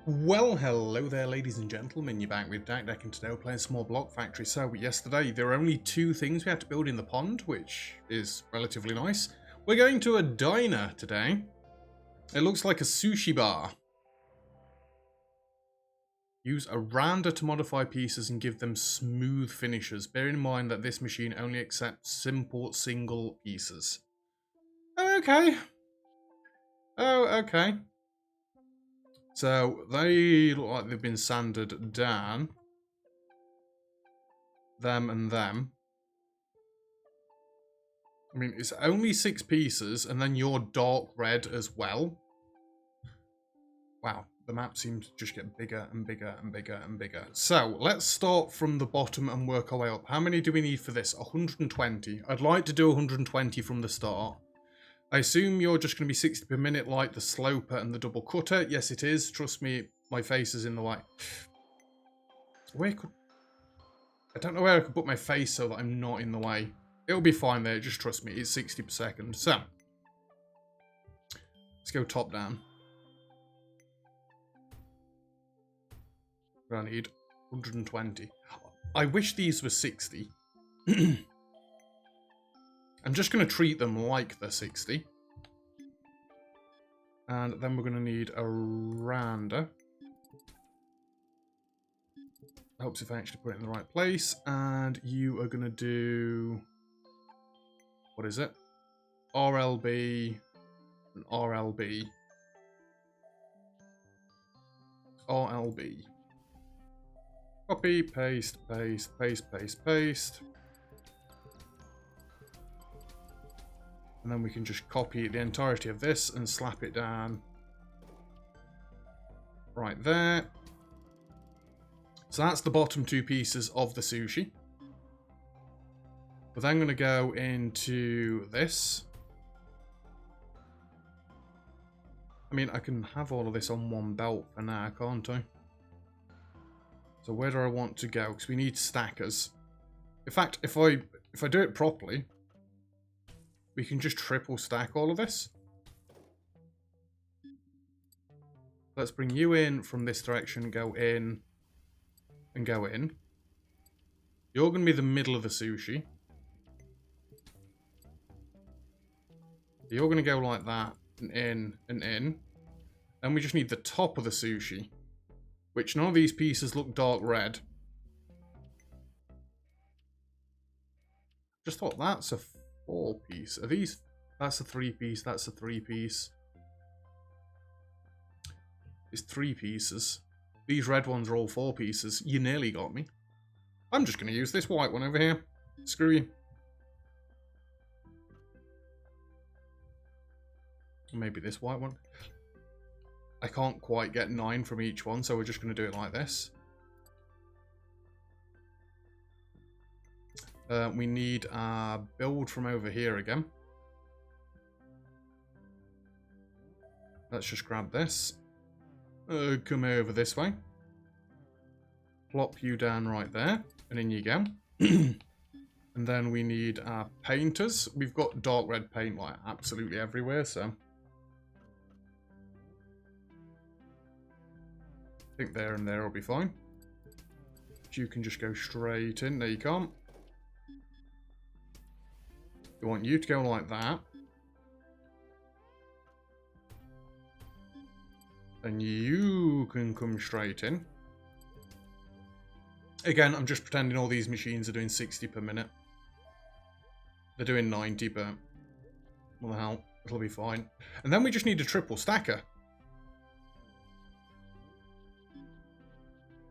Well, hello there, ladies and gentlemen. You're back with Deck, and today we're playing some more Block Factory. So, yesterday there were only two things we had to build in the pond, which is relatively nice. We're going to a diner today. It looks like a sushi bar. Use a rounder to modify pieces and give them smooth finishes. Bear in mind that this machine only accepts simple single pieces. Oh, okay. Oh, okay. So, they look like they've been sanded down. Them and them. I mean, it's only 6 pieces, and then you're dark red as well. Wow, the map seems to just get bigger and bigger and bigger and bigger. So, let's start from the bottom and work our way up. How many do we need for this? 120. I'd like to do 120 from the start. I assume you're just going to be 60 per minute like the sloper and the double cutter. Yes, it is. Trust me, my face is in the way. I don't know where I could put my face so that I'm not in the way. It'll be fine there, just trust me. It's 60 per second. So, let's go top down. I need 120. I wish these were 60. I'm just going to treat them like they're 60. And then we're going to need a rounder. Helps if I actually put it in the right place. And you are going to do... What is it? RLB and RLB. RLB. Copy, paste, paste, paste, paste, paste. And then we can just copy the entirety of this and slap it down right there. So that's the bottom 2 pieces of the sushi. We're then going to go into this. I mean, I can have all of this on one belt for now, can't I? So where do I want to go? Because we need stackers. In fact, if I do it properly, we can just triple stack all of this. Let's bring you in from this direction, go in, and go in. You're going to be the middle of the sushi. You're going to go like that, and in, and in. Then we just need the top of the sushi, which none of these pieces look dark red. Just thought that's a 4-piece. Are these... That's a 3-piece, that's a 3-piece. It's 3 pieces. These red ones are all 4 pieces. You nearly got me. I'm just going to use this white one over here. Screw you. Maybe this white one. I can't quite get 9 from each one, so we're just going to do it like this. We need our build from over here again. Let's just grab this. Come over this way. Plop you down right there, and in you go. And then we need our painters. We've got dark red paint like absolutely everywhere, so... I think there and there will be fine. You can just go straight in. There you can't. We want you to go like that. And you can come straight in. Again, I'm just pretending all these machines are doing 60 per minute. They're doing 90, but... What the hell? It'll be fine. And then we just need a triple stacker.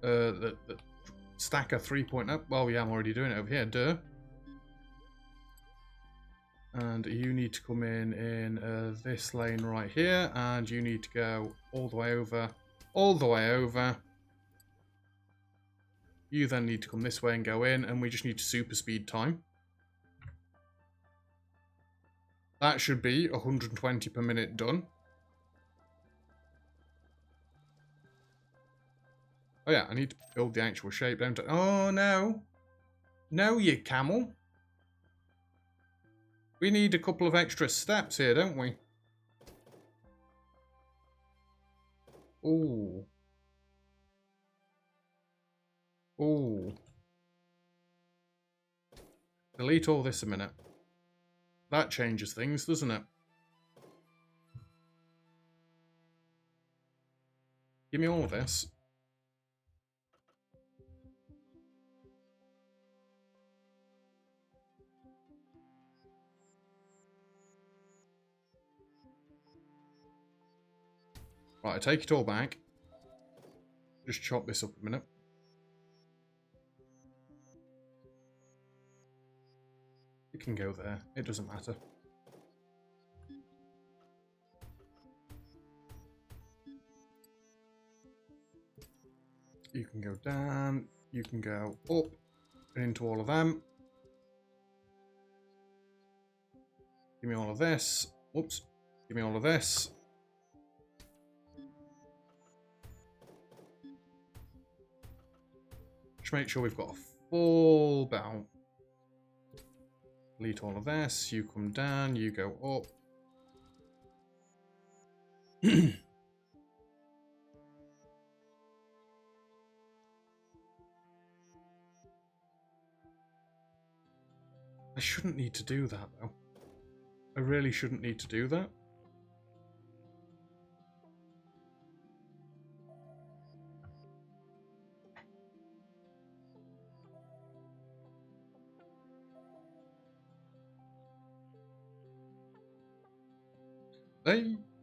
The stacker 3.0. Well, yeah, I'm already doing it over here. Duh. And you need to come in this lane right here. And you need to go all the way over. All the way over. You then need to come this way and go in. And we just need to super speed time. That should be 120 per minute done. Oh yeah, I need to build the actual shape, don't I? Oh no. No, you camel. We need a couple of extra steps here, don't we? Ooh. Oh. Delete all this a minute. That changes things, doesn't it? Give me all of this. Right, I take it all back. Just chop this up a minute. It can go there. It doesn't matter. You can go down. You can go up and into all of them. Give me all of this. Whoops. Give me all of this. Just make sure we've got a full belt. Delete all of this. You come down. You go up. I shouldn't need to do that, though. I really shouldn't need to do that.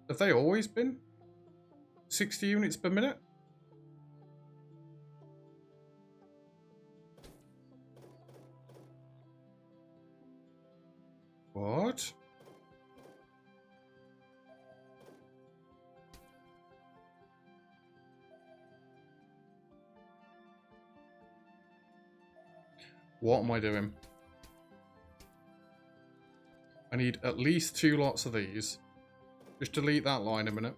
Have they always been 60 units per minute? What? What am I doing? I need at least 2 lots of these. Just delete that line a minute.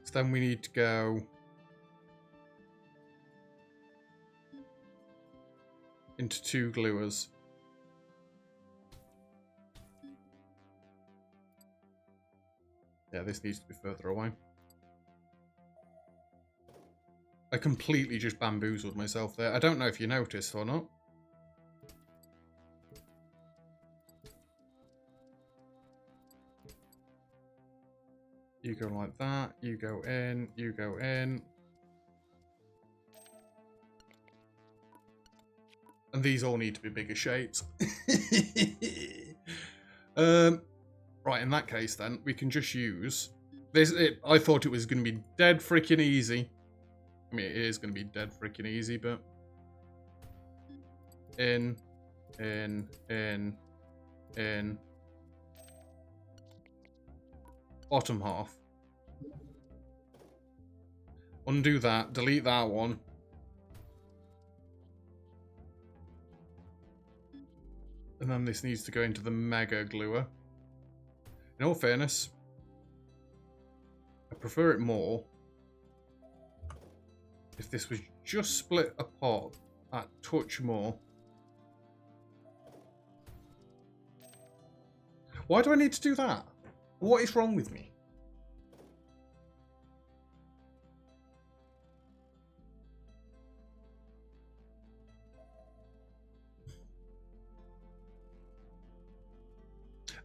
So then we need to go into 2 gluers. Yeah, this needs to be further away. I completely just bamboozled myself there. I don't know if you noticed or not. You go like that, you go in, you go in. And these all need to be bigger shapes. Right, in that case then, we can just use this. I thought it was going to be dead freaking easy. I mean, it is going to be dead freaking easy, but... In. Bottom half. Undo that, delete that one. And then this needs to go into the mega gluer. In all fairness, I prefer it more if this was just split apart a touch more. Why do I need to do that? What is wrong with me?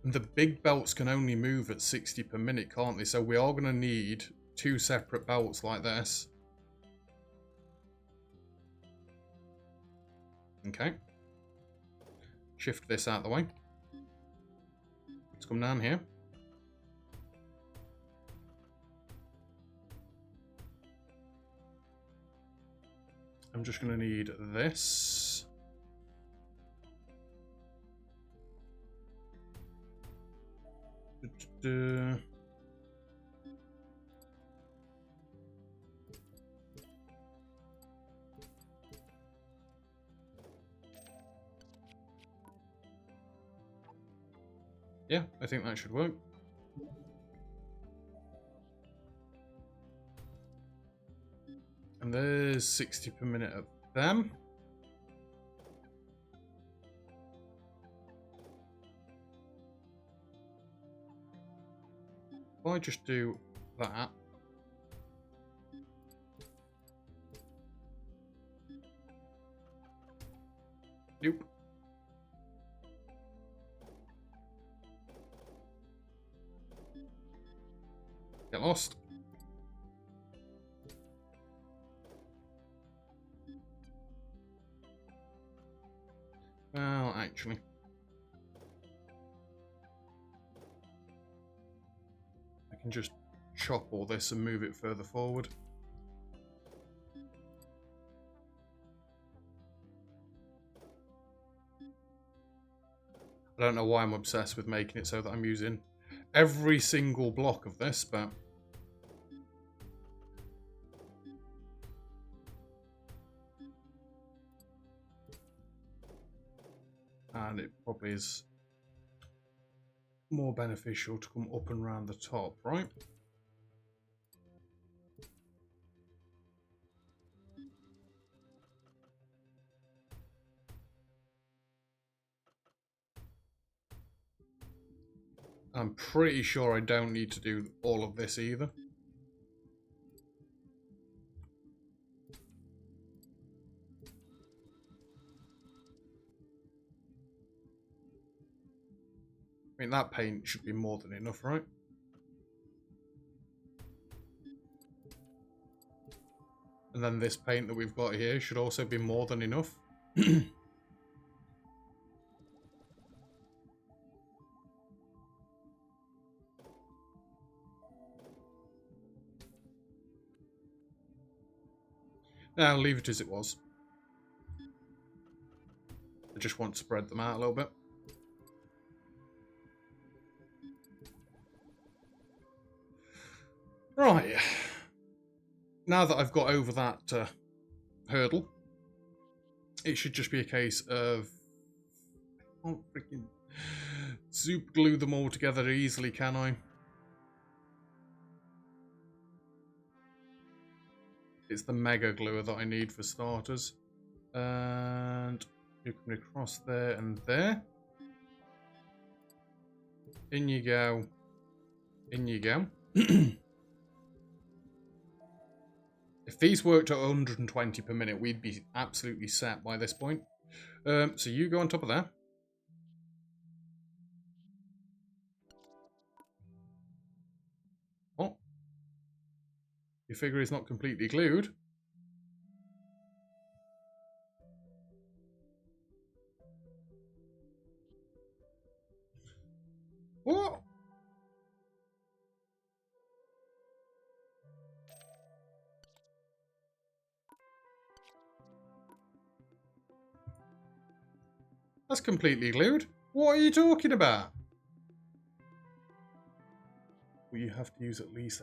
And the big belts can only move at 60 per minute, can't they? So we are going to need 2 separate belts like this. Okay. Shift this out of the way. Let's come down here. I'm just going to need this. Yeah, I think that should work. And there's 60 per minute of them. If I just do that. Nope. Get lost. Well, actually. I can just chop all this and move it further forward. I don't know why I'm obsessed with making it so that I'm using every single block of this, but... And it probably is more beneficial to come up and round the top, right? I'm pretty sure I don't need to do all of this either. I mean, that paint should be more than enough, right? And then this paint that we've got here should also be more than enough. Now, leave it as it was. I just want to spread them out a little bit. Right. Now that I've got over that hurdle, it should just be a case of... I can't freaking super glue them all together easily, can I? It's the mega gluer that I need for starters. And you're coming across there and there. In you go. In you go. If these worked at 120 per minute, we'd be absolutely set by this point. So you go on top of there. Oh. Your figure is not completely glued. What? That's completely glued. What are you talking about? Well, you have to use at least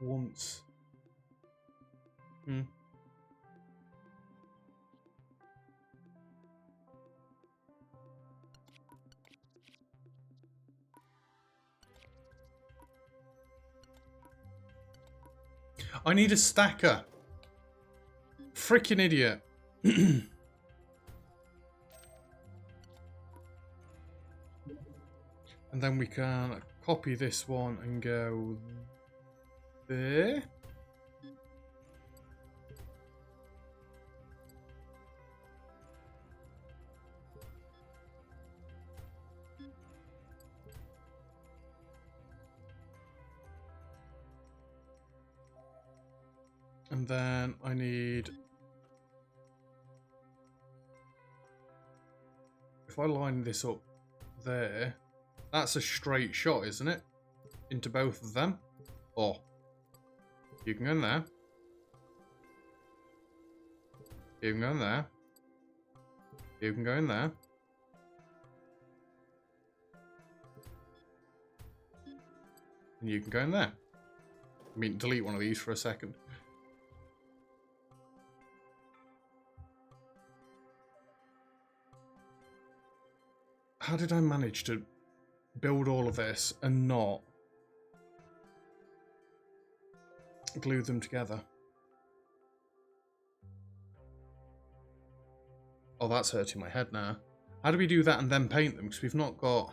once. I need a stacker. Freaking idiot. And then we can copy this one and go there. And then I need... If I line this up there, that's a straight shot, isn't it? Into both of them. Oh. You can go in there. You can go in there. You can go in there. And you can go in there. I mean, delete one of these for a second. How did I manage to build all of this and not glue them together? Oh, that's hurting my head now. How do we do that and then paint them? Because we've not got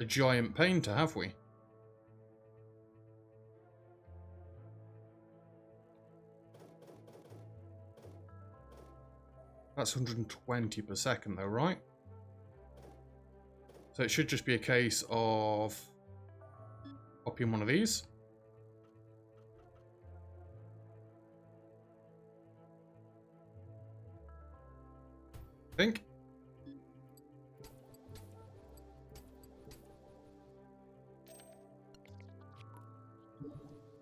a giant painter, have we? That's 120 per second though, right? So it should just be a case of copying one of these. I think.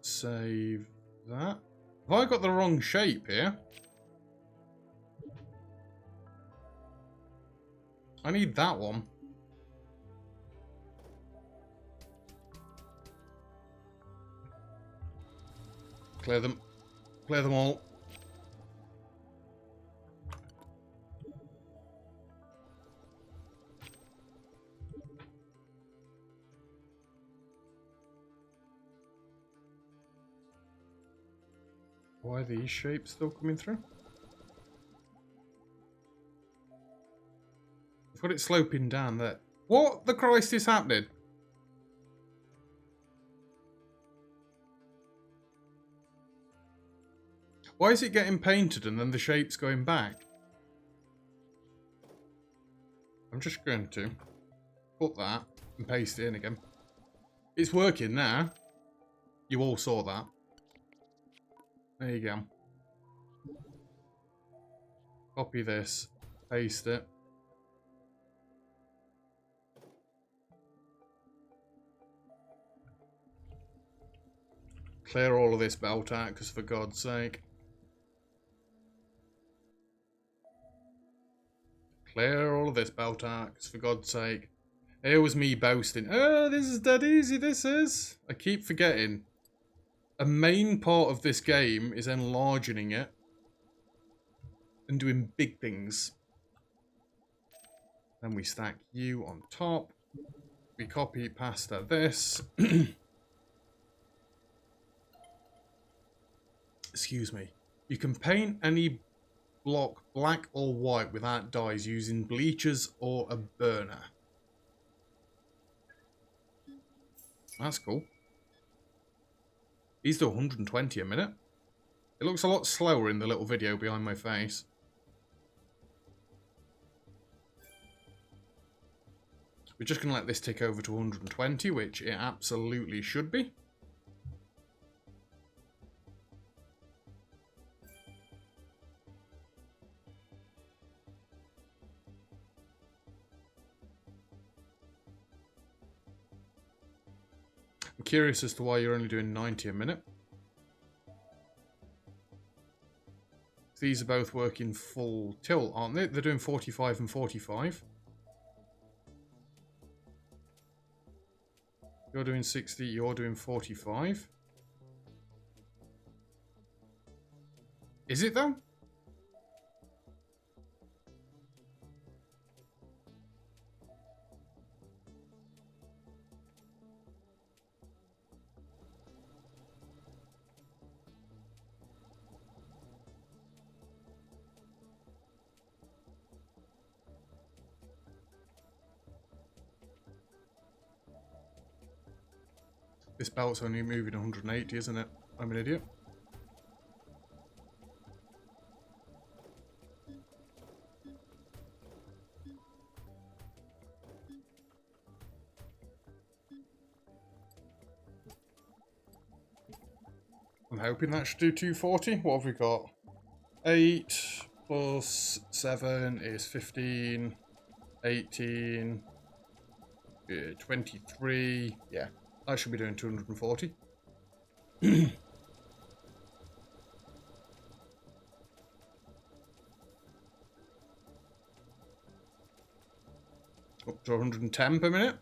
Save that. Have I got the wrong shape here? I need that one. Clear them. Clear them all. Why are these shapes still coming through? I've got it sloping down there. What the Christ is happening? Why is it getting painted and then the shape's going back? I'm just going to put that and paste it in again. It's working now. You all saw that. There you go. Copy this, paste it. Clear all of this belt out, because for God's sake. Clear all of this belt out, because for God's sake. Here was me boasting. Oh, this is dead easy, this is. I keep forgetting. A main part of this game is enlarging it and doing big things. Then we stack you on top. We copy pasta this. Excuse me. You can paint any block black or white without dyes using bleachers or a burner. That's cool. These do 120 a minute. It looks a lot slower in the little video behind my face. We're just going to let this tick over to 120, which it absolutely should be. I'm curious as to why you're only doing 90 a minute. These are both working full tilt, aren't they? They're doing 45 and 45. You're doing 60, you're doing 45. Is it though? This belt's only moving 180, isn't it? I'm an idiot. I'm hoping that should do 240. What have we got? 8 plus 7 is 15. 18. 23. Yeah. I should be doing 240. Up to 110 per minute.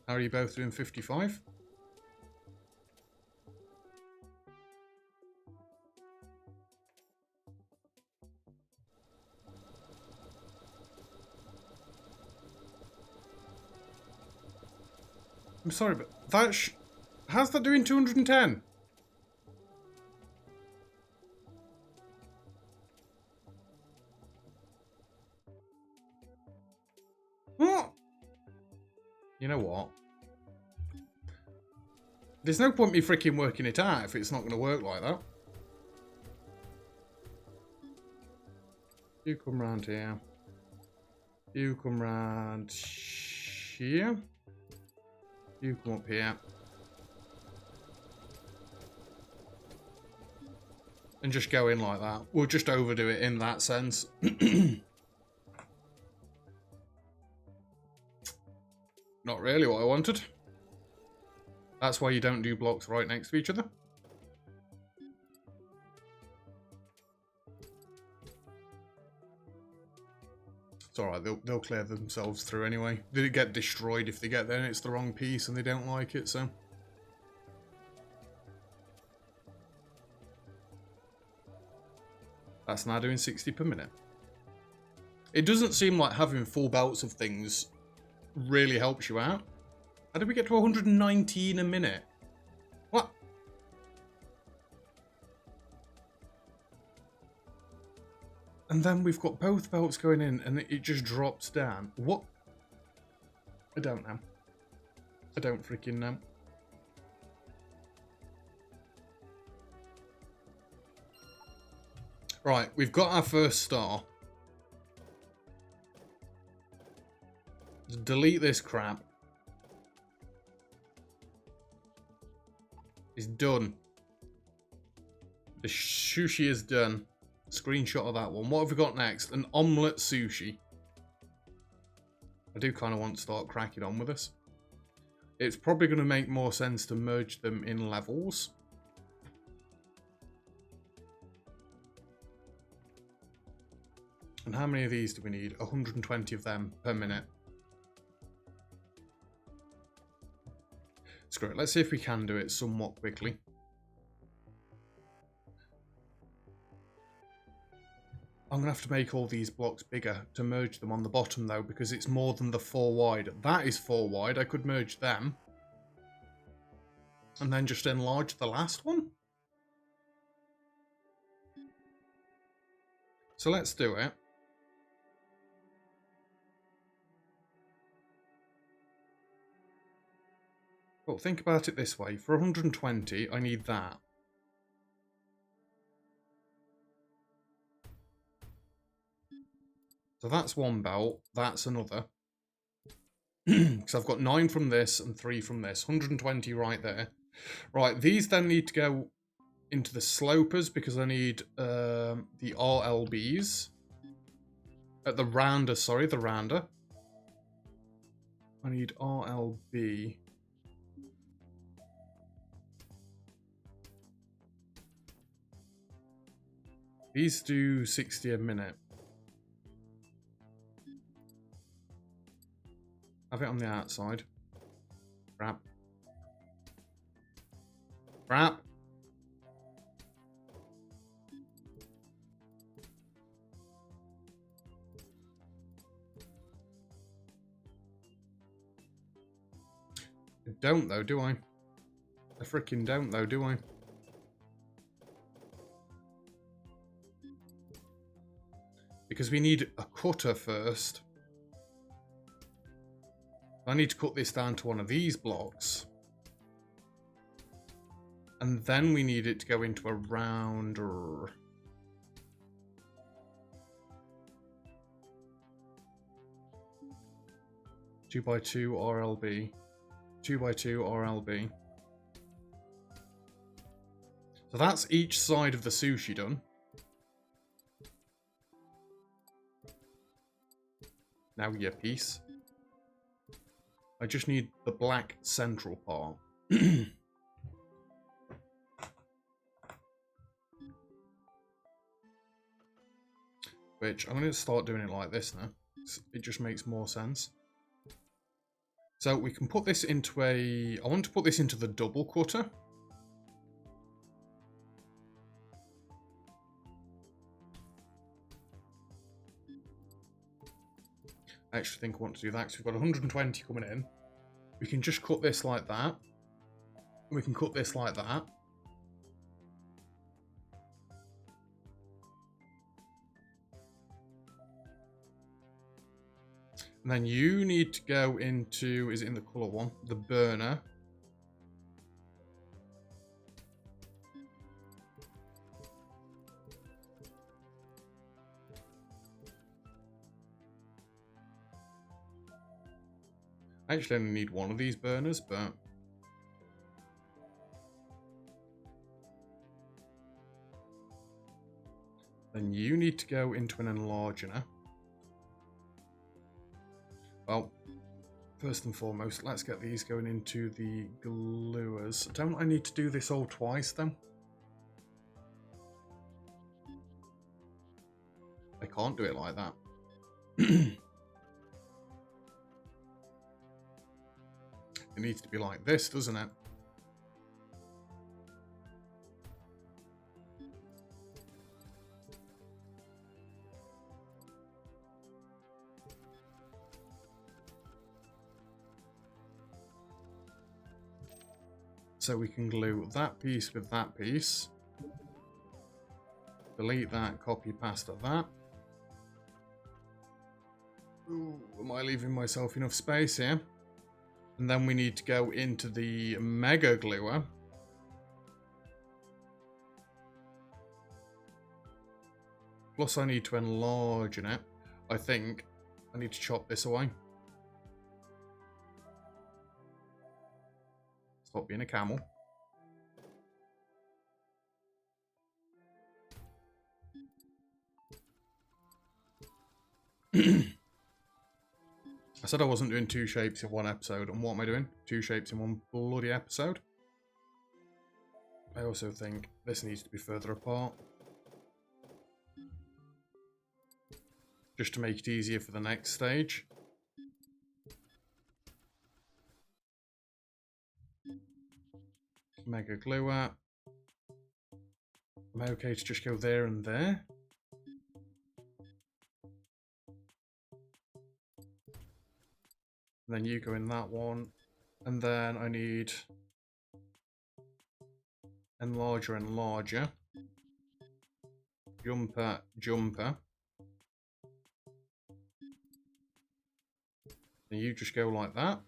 How are you both doing 55? I'm sorry, but that how's that doing 210? What? You know what? There's no point me freaking working it out if it's not going to work like that. You come round here. You come round here. You come up here. And just go in like that. We'll just overdo it in that sense. Not really what I wanted. That's why you don't do blocks right next to each other. It's alright, they'll clear themselves through anyway. They get destroyed if they get there and it's the wrong piece and they don't like it, so. That's now doing 60 per minute. It doesn't seem like having full belts of things really helps you out. How did we get to 119 a minute? What? And then we've got both belts going in and it just drops down. What? I don't know. I don't freaking know. Right, we've got our first star. Let's delete this crap. It's done. The sushi is done. Screenshot of that one. What have we got next? An omelette sushi. I do kind of want to start cracking on with this. It's probably going to make more sense to merge them in levels. And how many of these do we need? 120 of them per minute. Screw it. Let's see if we can do it somewhat quickly. I'm going to have to make all these blocks bigger to merge them on the bottom, though, because it's more than the 4 wide. That is 4 wide. I could merge them. And then just enlarge the last one. So let's do it. Well, think about it this way. For 120, I need that. So that's one belt, that's another. Because I've got 9 from this and 3 from this. 120 right there. Right, these then need to go into the slopers because I need the RLBs. The rounder, sorry, the rounder. I need RLB. These do 60 a minute. Have it on the outside. Crap. Crap. I don't though, do I? I freaking don't though, do I? Because we need a cutter first. I need to cut this down to one of these blocks. And then we need it to go into a rounder. Two by two RLB. 2x2 RLB. So that's each side of the sushi done. Now your piece. I just need the black central part. Which I'm going to start doing it like this now. It just makes more sense. So we can put this into a... I want to put this into the double cutter. I actually think I want to do that because we've got 120 coming in. We can just cut this like that. We can cut this like that. And then you need to go into, is it in the colour one? The burner. I actually only need one of these burners, but... Then you need to go into an enlarger. Well, first and foremost, let's get these going into the gluers. Don't I need to do this all twice, then? I can't do it like that. It needs to be like this, doesn't it? So we can glue that piece with that piece. Delete that, copy pasta that. Ooh, am I leaving myself enough space here? And then we need to go into the mega gluer. Plus I need to enlarge in it. I think I need to chop this away. Stop being a camel. I said I wasn't doing two shapes in one episode, and what am I doing? Two shapes in one bloody episode. I also think this needs to be further apart. Just to make it easier for the next stage. Mega gluer. Am I okay to just go there and there? And then you go in that one. And then I need enlarger, enlarger. Jumper, jumper. And you just go like that.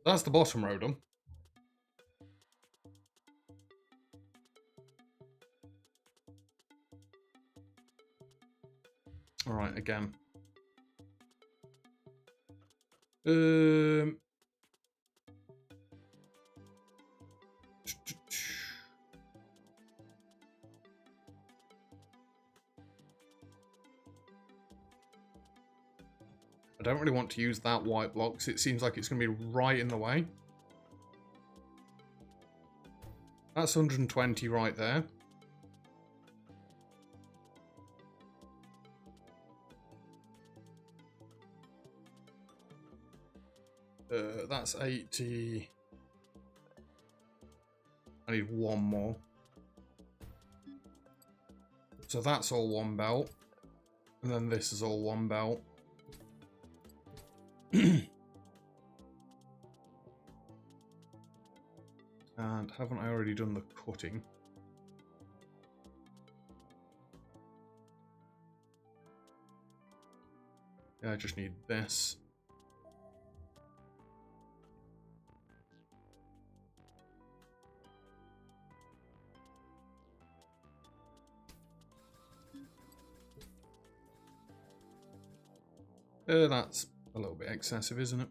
That's the bottom row done. Alright, again. I don't really want to use that white block because it seems like it's going to be right in the way. That's 120 right there. That's 80. I need one more. So that's all one belt. And then this is all one belt. And haven't I already done the cutting? Yeah, I just need this. That's a little bit excessive, isn't it?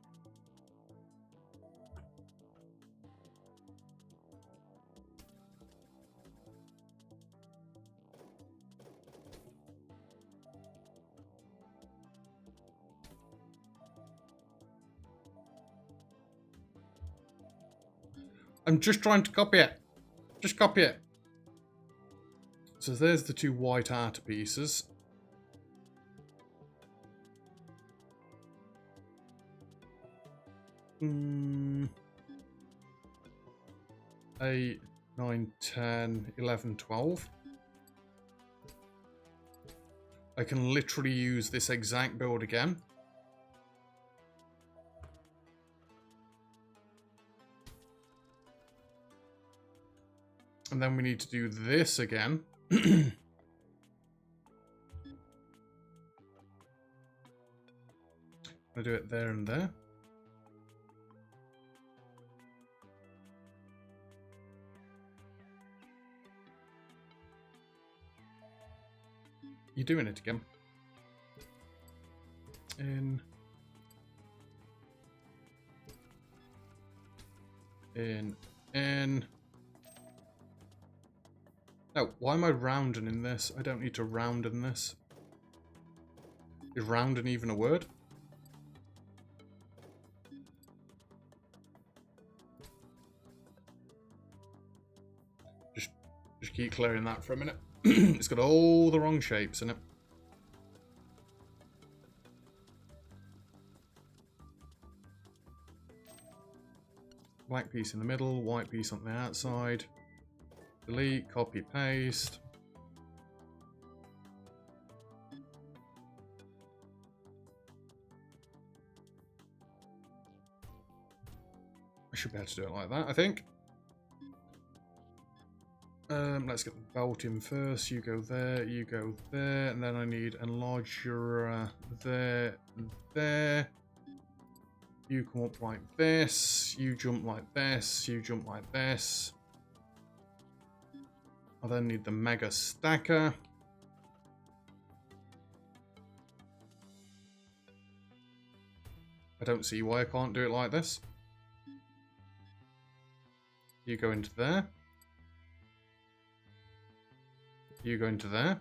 I'm just trying to copy it. Just copy it. So there's the two white art pieces. Hmm. 8, 9, 10, 11, 12. I can literally use this exact build again. And then we need to do this again. I do it there and there. you're doing it again. In. No, why am I rounding in this? I don't need to round in this. Is rounding even a word? Just keep clearing that for a minute. It's got all the wrong shapes in it. Black piece in the middle, white piece on the outside. Delete, copy, paste. I should be able to do it like that, I think. Let's get the belt in first. You go there, and then I need enlarge your there and there. You come up like this, you jump like this, you jump like this. I then need the mega stacker. I don't see why I can't do it like this. You go into there. You go into there.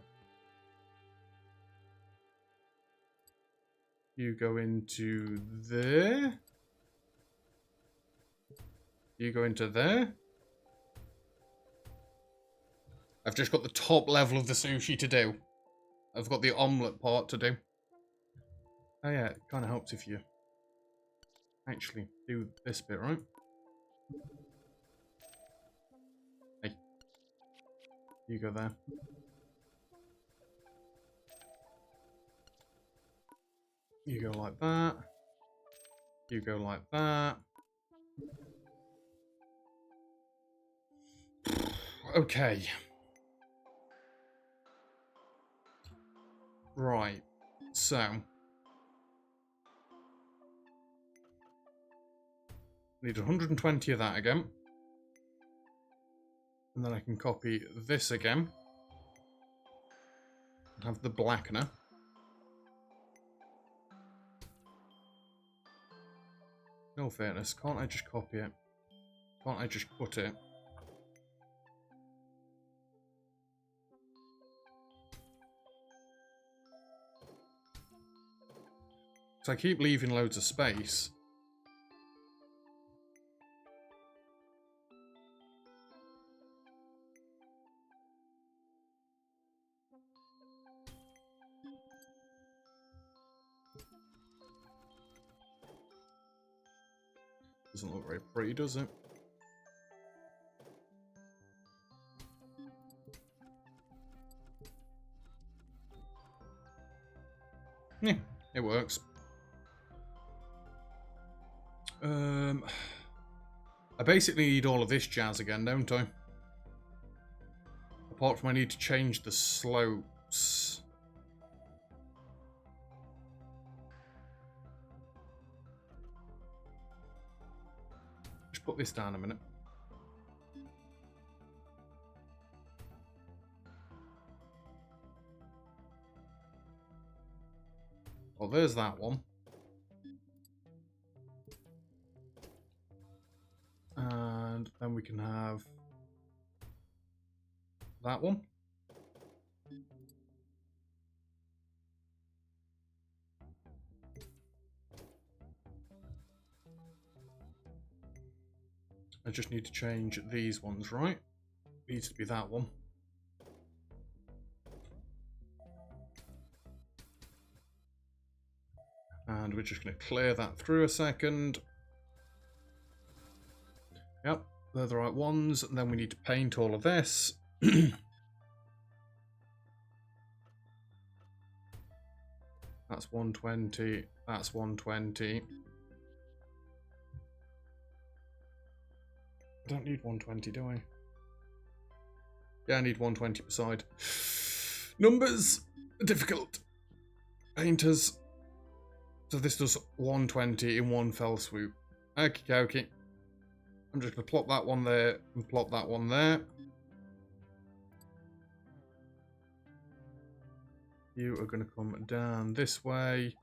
You go into there. You go into there. I've just got the top level of the sushi to do. I've got the omelette part to do. Oh yeah, it kind of helps if you actually do this bit, right? Hey. You go there. You go like that. You go like that. Okay. Right. So. Need 120 of that again. And then I can copy this again. And have the blackener. In all fairness, can't I just copy it? Can't I just put it? So I keep leaving loads of space. Doesn't look very pretty, does it? Yeah, it works. I basically need all of this jazz again, don't I? Apart from I need to change the slopes. Just put this down a minute. Oh, there's that one. And then we can have that one. I just need to change these ones, right? It needs to be that one. And we're just going to clear that through a second. Yep, they're the right ones. And then we need to paint all of this. That's 120. That's 120. I don't need 120, do I? Yeah, I need 120 per side. Numbers are difficult. Painters. So this does 120 in one fell swoop. Okie dokie. I'm just going to plop that one there and plop that one there. You are going to come down this way.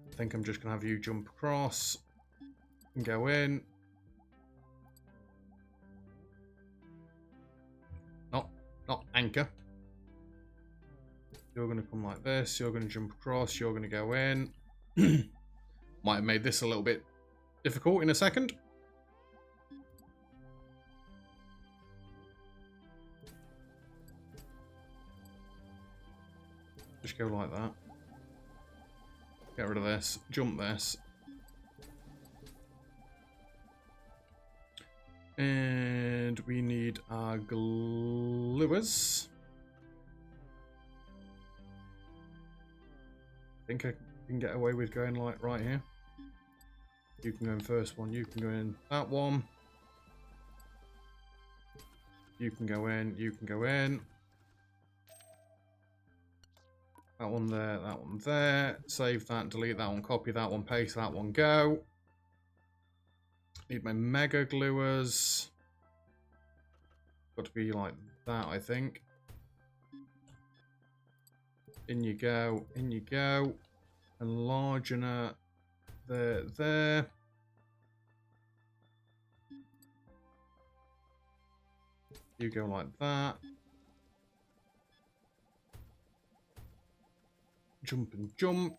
I think I'm just going to have you jump across and go in. Not anchor. You're going to come like this. You're going to jump across. You're going to go in. Might have made this a little bit difficult in a second. Just go like that. Get rid of this. Jump this. And we need our gluers. I think I can get away with going like right here. You can go in first one. You can go in that one. You can go in. You can go in. That one there. That one there. Save that. Delete that one. Copy that one. Paste that one. Go. Need my mega gluers. Got to be like that, I think. In you go. In you go. Enlargener. There. You go like that. Jump and jump.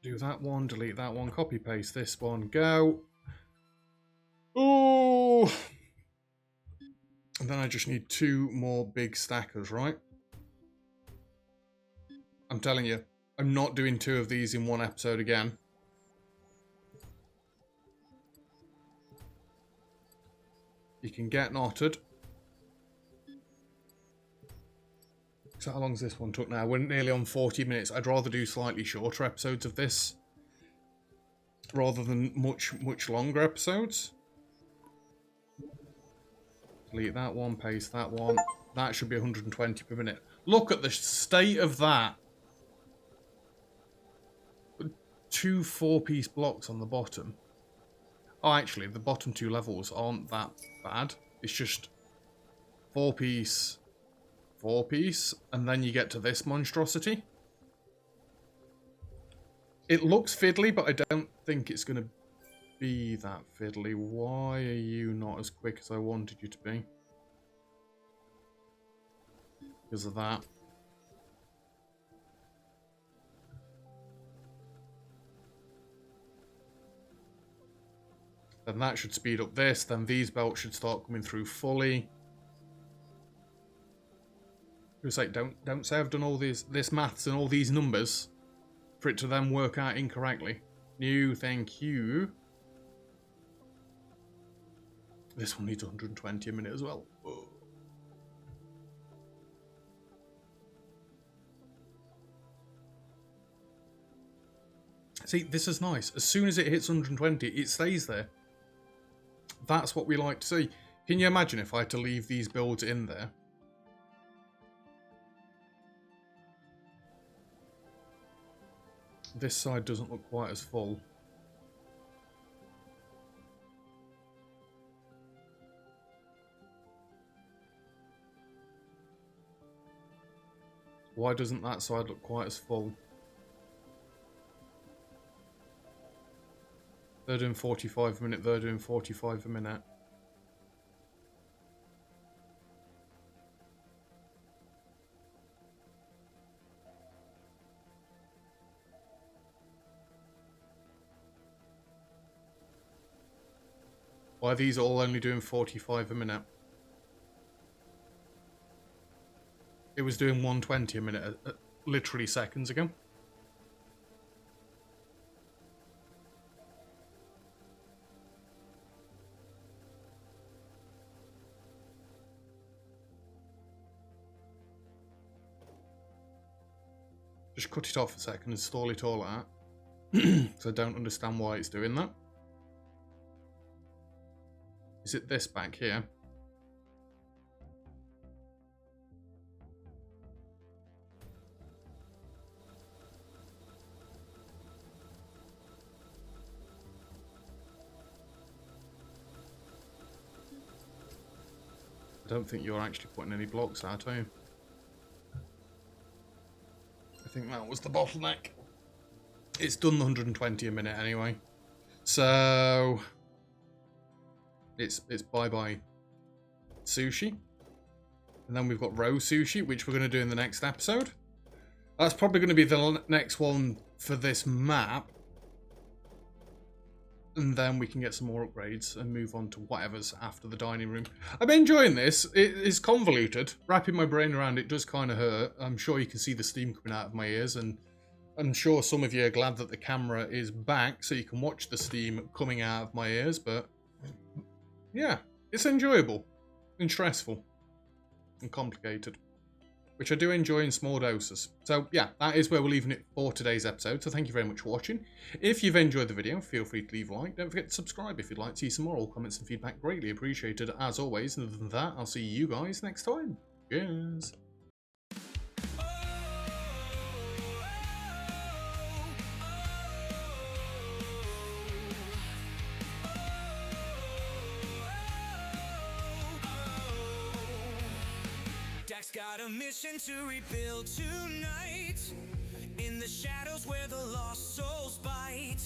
Do that one, delete that one, copy paste this one, go. Oh! And then I just need 2 more big stackers, right? I'm telling you, I'm not doing 2 of these in one episode again. You can get knotted. So how long's this one took now? We're nearly on 40 minutes. I'd rather do slightly shorter episodes of this rather than much longer episodes. Delete that one, paste that one. That should be 120 per minute. Look at the state of that. 2 4-piece blocks on the bottom. Oh, actually, the bottom 2 levels aren't that bad. It's just 4-piece... 4-piece, and then you get to this monstrosity. It looks fiddly, but I don't think it's going to be that fiddly. Why are you not as quick as I wanted you to be? Because of that. Then that should speed up this, then these belts should start coming through fully. It's like, don't say I've done all this maths and all these numbers for it to then work out incorrectly. No, thank you. This one needs 120 a minute as well. Oh. See, this is nice. As soon as it hits 120, it stays there. That's what we like to see. Can you imagine if I had to leave these builds in there? This side doesn't look quite as full. Why doesn't that side look quite as full? They're doing 45 a minute, they're doing 45 a minute. Why are these all only doing 45 a minute? It was doing 120 a minute, literally seconds ago. Just cut it off a second and stall it all out. Because I don't understand why it's doing that. Is it this back here? I don't think you're actually putting any blocks out, are you? think that was the bottleneck. It's done the 120 a minute anyway. So it's bye-bye sushi. And then we've got row sushi, which we're going to do in the next episode. That's probably going to be the next one for this map. And then we can get some more upgrades and move on to whatever's after the dining room. I'm enjoying this. It is convoluted. Wrapping my brain around it does kind of hurt. I'm sure you can see the steam coming out of my ears, and I'm sure some of you are glad that the camera is back so you can watch the steam coming out of my ears, but yeah, it's enjoyable and stressful and complicated, which I do enjoy in small doses. So yeah, that is where we're leaving it for today's episode. So thank you very much for watching. If you've enjoyed the video, feel free to leave a like. Don't forget to subscribe if you'd like to see some more. All comments and feedback greatly appreciated as always. And other than that, I'll see you guys next time. Cheers. Got a mission to rebuild tonight, in the shadows where the lost souls bite.